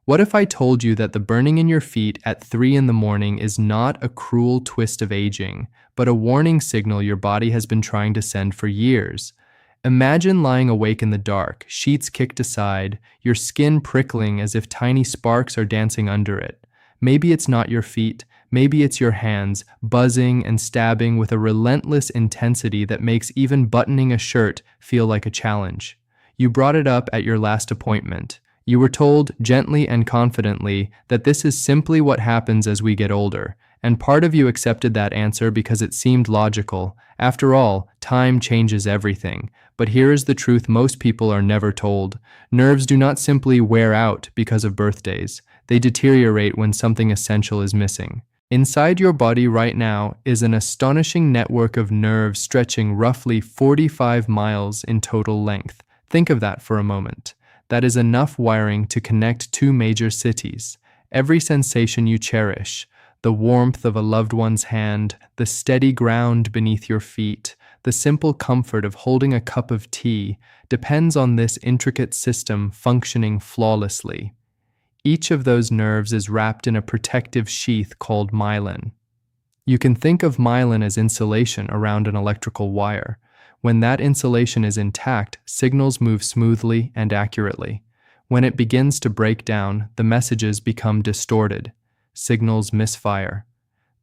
What if I told you that the burning in your feet at 3 in the morning is not a cruel twist of aging, but a warning signal your body has been trying to send for years? Imagine lying awake in the dark, sheets kicked aside, your skin prickling as if tiny sparks are dancing under it. Maybe it's not your feet, maybe it's your hands, buzzing and stabbing with a relentless intensity that makes even buttoning a shirt feel like a challenge. You brought it up at your last appointment. You were told gently and confidently that this is simply what happens as we get older, and part of you accepted that answer because it seemed logical. After all, time changes everything. But here is the truth most people are never told. Nerves do not simply wear out because of birthdays. They deteriorate when something essential is missing. Inside your body right now is an astonishing network of nerves stretching roughly 45 miles in total length. Think of that for a moment. That is enough wiring to connect two major cities. Every sensation you cherish, the warmth of a loved one's hand, the steady ground beneath your feet, the simple comfort of holding a cup of tea, depends on this intricate system functioning flawlessly. Each of those nerves is wrapped in a protective sheath called myelin. You can think of myelin as insulation around an electrical wire. When that insulation is intact, signals move smoothly and accurately. When it begins to break down, the messages become distorted. Signals misfire.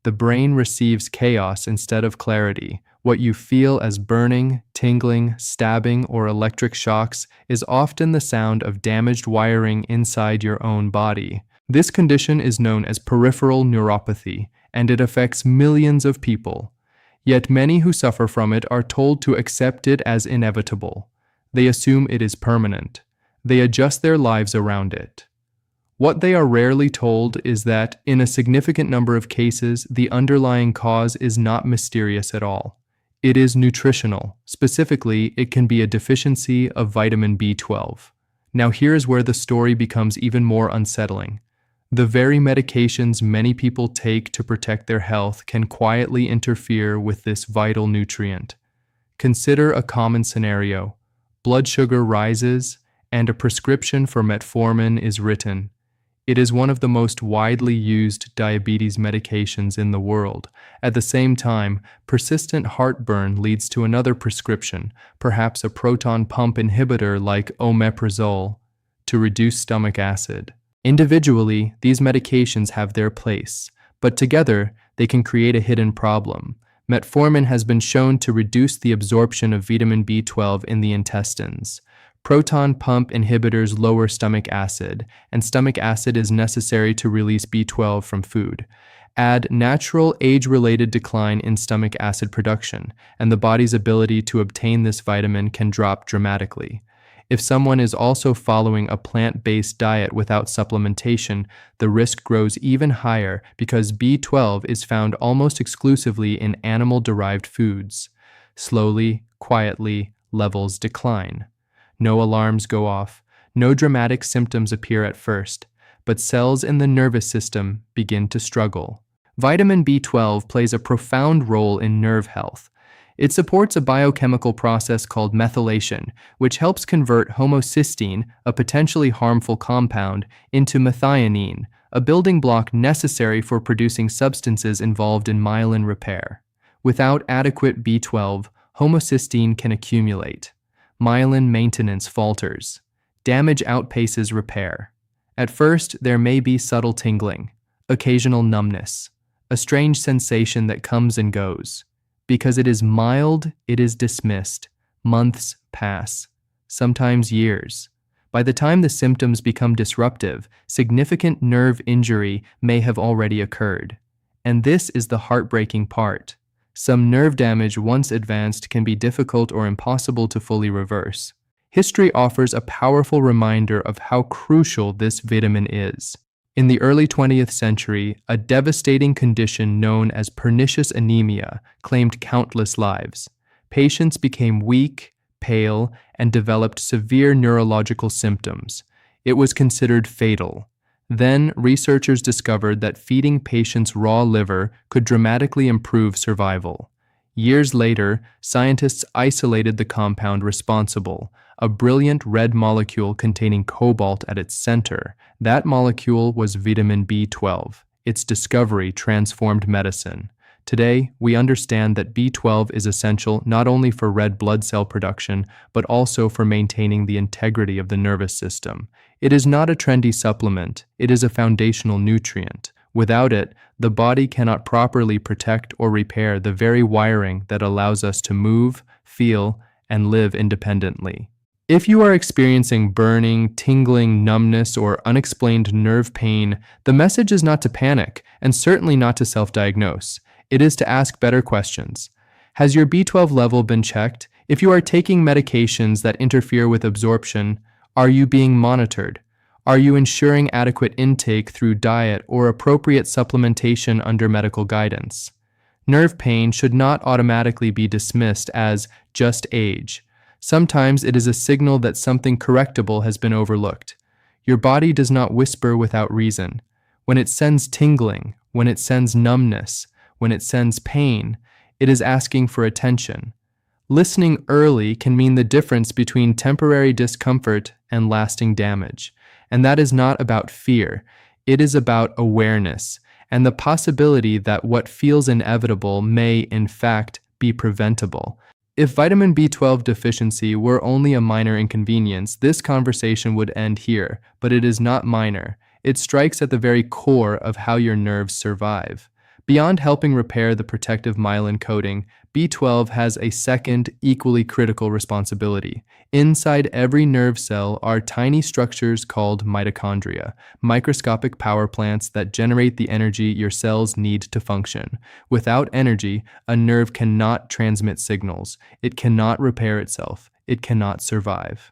The brain receives chaos instead of clarity. What you feel as burning, tingling, stabbing, or electric shocks is often the sound of damaged wiring inside your own body. This condition is known as peripheral neuropathy, and it affects millions of people. Yet many who suffer from it are told to accept it as inevitable. They assume it is permanent. They adjust their lives around it. What they are rarely told is that, in a significant number of cases, the underlying cause is not mysterious at all. It is nutritional. Specifically, it can be a deficiency of vitamin B12. Now here is where the story becomes even more unsettling. The very medications many people take to protect their health can quietly interfere with this vital nutrient. Consider a common scenario. Blood sugar rises, and a prescription for metformin is written. It is one of the most widely used diabetes medications in the world. At the same time, persistent heartburn leads to another prescription, perhaps a proton pump inhibitor like omeprazole, to reduce stomach acid. Individually, these medications have their place, but together they can create a hidden problem. Metformin has been shown to reduce the absorption of vitamin B12 in the intestines. Proton pump inhibitors lower stomach acid, and stomach acid is necessary to release B12 from food. Add natural age-related decline in stomach acid production, and the body's ability to obtain this vitamin can drop dramatically. If someone is also following a plant-based diet without supplementation, the risk grows even higher because B12 is found almost exclusively in animal-derived foods. Slowly, quietly, levels decline. No alarms go off, no dramatic symptoms appear at first, but cells in the nervous system begin to struggle. Vitamin B12 plays a profound role in nerve health. It supports a biochemical process called methylation, which helps convert homocysteine, a potentially harmful compound, into methionine, a building block necessary for producing substances involved in myelin repair. Without adequate B12, homocysteine can accumulate. Myelin maintenance falters. Damage outpaces repair. At first, there may be subtle tingling, occasional numbness, a strange sensation that comes and goes. Because it is mild, it is dismissed. Months pass, sometimes years. By the time the symptoms become disruptive, significant nerve injury may have already occurred. And this is the heartbreaking part. Some nerve damage once advanced can be difficult or impossible to fully reverse. History offers a powerful reminder of how crucial this vitamin is. In the early 20th century, a devastating condition known as pernicious anemia claimed countless lives. Patients became weak, pale, and developed severe neurological symptoms. It was considered fatal. Then, researchers discovered that feeding patients raw liver could dramatically improve survival. Years later, scientists isolated the compound responsible, a brilliant red molecule containing cobalt at its center. That molecule was vitamin B12. Its discovery transformed medicine. Today, we understand that B12 is essential not only for red blood cell production, but also for maintaining the integrity of the nervous system. It is not a trendy supplement, it is a foundational nutrient. Without it, the body cannot properly protect or repair the very wiring that allows us to move, feel, and live independently. If you are experiencing burning, tingling, numbness, or unexplained nerve pain, the message is not to panic, and certainly not to self-diagnose. It is to ask better questions. Has your B12 level been checked? If you are taking medications that interfere with absorption, are you being monitored? Are you ensuring adequate intake through diet or appropriate supplementation under medical guidance? Nerve pain should not automatically be dismissed as just age. Sometimes it is a signal that something correctable has been overlooked. Your body does not whisper without reason. When it sends tingling, when it sends numbness, when it sends pain, it is asking for attention. Listening early can mean the difference between temporary discomfort and lasting damage. And that is not about fear. It is about awareness and the possibility that what feels inevitable may, in fact, be preventable. If vitamin B12 deficiency were only a minor inconvenience, this conversation would end here, but it is not minor. It strikes at the very core of how your nerves survive. Beyond helping repair the protective myelin coating, B12 has a second, equally critical responsibility. Inside every nerve cell are tiny structures called mitochondria, microscopic power plants that generate the energy your cells need to function. Without energy, a nerve cannot transmit signals. It cannot repair itself. It cannot survive.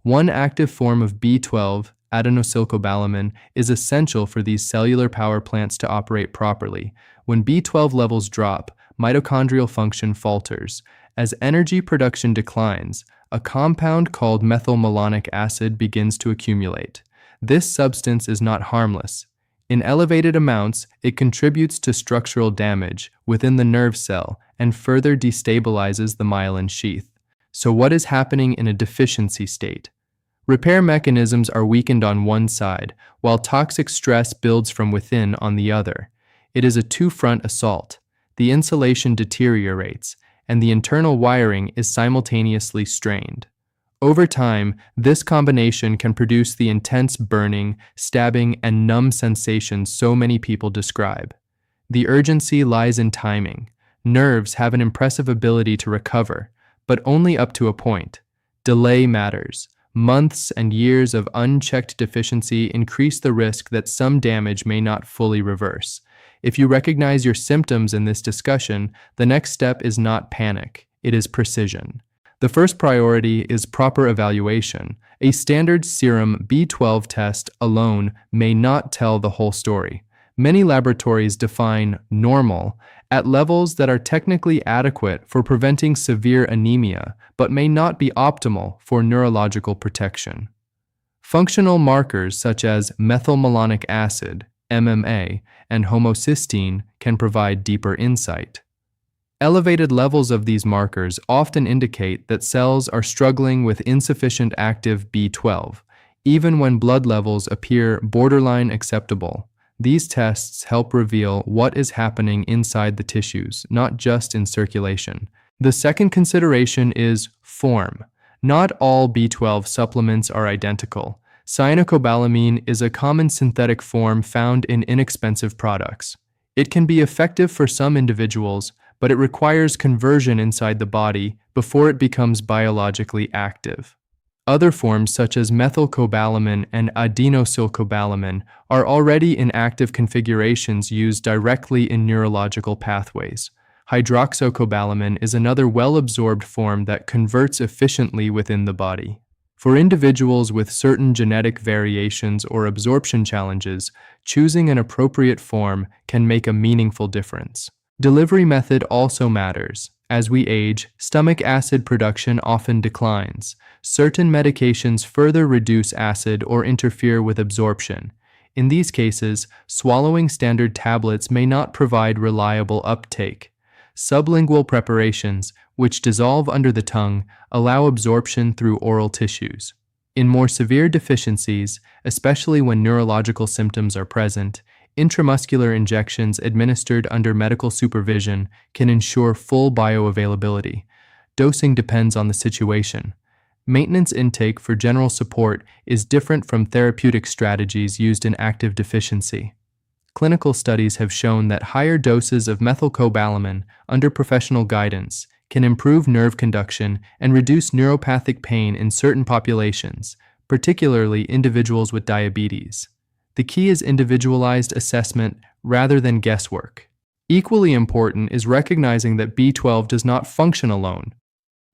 One active form of B12, methylcobalamin, is essential for these cellular power plants to operate properly. When B12 levels drop, mitochondrial function falters. As energy production declines, a compound called methylmalonic acid begins to accumulate. This substance is not harmless. In elevated amounts, it contributes to structural damage within the nerve cell and further destabilizes the myelin sheath. So what is happening in a deficiency state? Repair mechanisms are weakened on one side, while toxic stress builds from within on the other. It is a two-front assault. The insulation deteriorates, and the internal wiring is simultaneously strained. Over time, this combination can produce the intense burning, stabbing, and numb sensations so many people describe. The urgency lies in timing. Nerves have an impressive ability to recover, but only up to a point. Delay matters. Months and years of unchecked deficiency increase the risk that some damage may not fully reverse. If you recognize your symptoms in this discussion, the next step is not panic, it is precision. The first priority is proper evaluation. A standard serum B12 test alone may not tell the whole story. Many laboratories define normal at levels that are technically adequate for preventing severe anemia, but may not be optimal for neurological protection. Functional markers such as methylmalonic acid, MMA, and homocysteine can provide deeper insight. Elevated levels of these markers often indicate that cells are struggling with insufficient active B12, even when blood levels appear borderline acceptable. These tests help reveal what is happening inside the tissues, not just in circulation. The second consideration is form. Not all B12 supplements are identical. Cyanocobalamin is a common synthetic form found in inexpensive products. It can be effective for some individuals, but it requires conversion inside the body before it becomes biologically active. Other forms such as methylcobalamin and adenosylcobalamin are already in active configurations used directly in neurological pathways. Hydroxycobalamin is another well-absorbed form that converts efficiently within the body. For individuals with certain genetic variations or absorption challenges, choosing an appropriate form can make a meaningful difference. Delivery method also matters. As we age, stomach acid production often declines. Certain medications further reduce acid or interfere with absorption. In these cases, swallowing standard tablets may not provide reliable uptake. Sublingual preparations, which dissolve under the tongue, allow absorption through oral tissues. In more severe deficiencies, especially when neurological symptoms are present, intramuscular injections administered under medical supervision can ensure full bioavailability. Dosing depends on the situation. Maintenance intake for general support is different from therapeutic strategies used in active deficiency. Clinical studies have shown that higher doses of methylcobalamin under professional guidance can improve nerve conduction and reduce neuropathic pain in certain populations, particularly individuals with diabetes. The key is individualized assessment rather than guesswork. Equally important is recognizing that B12 does not function alone.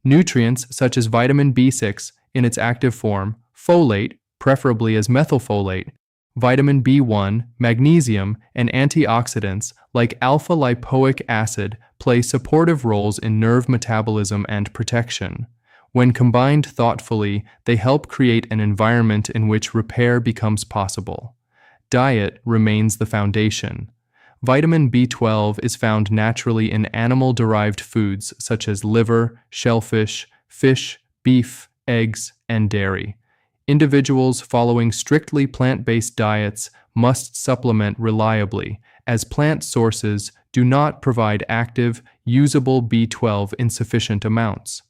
Nutrients such as vitamin B6 in its active form, folate, preferably as methylfolate, vitamin B1, magnesium, and antioxidants like alpha-lipoic acid play supportive roles in nerve metabolism and protection. When combined thoughtfully, they help create an environment in which repair becomes possible. Diet remains the foundation. Vitamin B12 is found naturally in animal-derived foods such as liver, shellfish, fish, beef, eggs, and dairy. Individuals following strictly plant-based diets must supplement reliably, as plant sources do not provide active, usable B12 in sufficient amounts.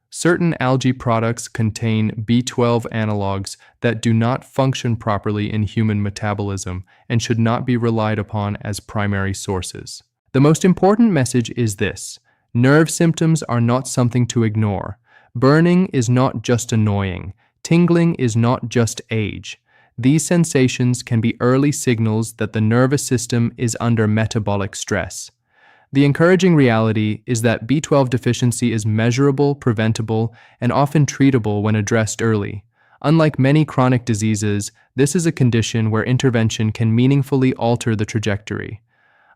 Certain algae products contain B12 analogs that do not function properly in human metabolism and should not be relied upon as primary sources. The most important message is this: nerve symptoms are not something to ignore. Burning is not just annoying. Tingling is not just age. These sensations can be early signals that the nervous system is under metabolic stress. The encouraging reality is that B12 deficiency is measurable, preventable, and often treatable when addressed early. Unlike many chronic diseases, this is a condition where intervention can meaningfully alter the trajectory.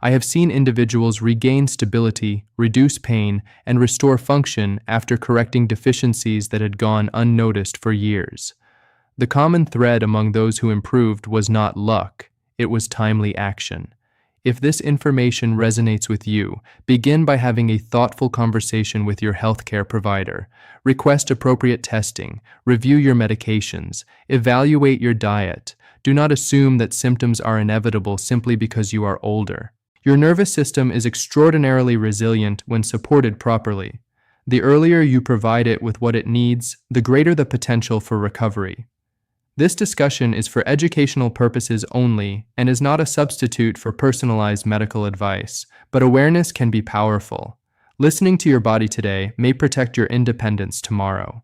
I have seen individuals regain stability, reduce pain, and restore function after correcting deficiencies that had gone unnoticed for years. The common thread among those who improved was not luck, it was timely action. If this information resonates with you, begin by having a thoughtful conversation with your healthcare provider. Request appropriate testing, review your medications, evaluate your diet. Do not assume that symptoms are inevitable simply because you are older. Your nervous system is extraordinarily resilient when supported properly. The earlier you provide it with what it needs, the greater the potential for recovery. This discussion is for educational purposes only and is not a substitute for personalized medical advice, but awareness can be powerful. Listening to your body today may protect your independence tomorrow.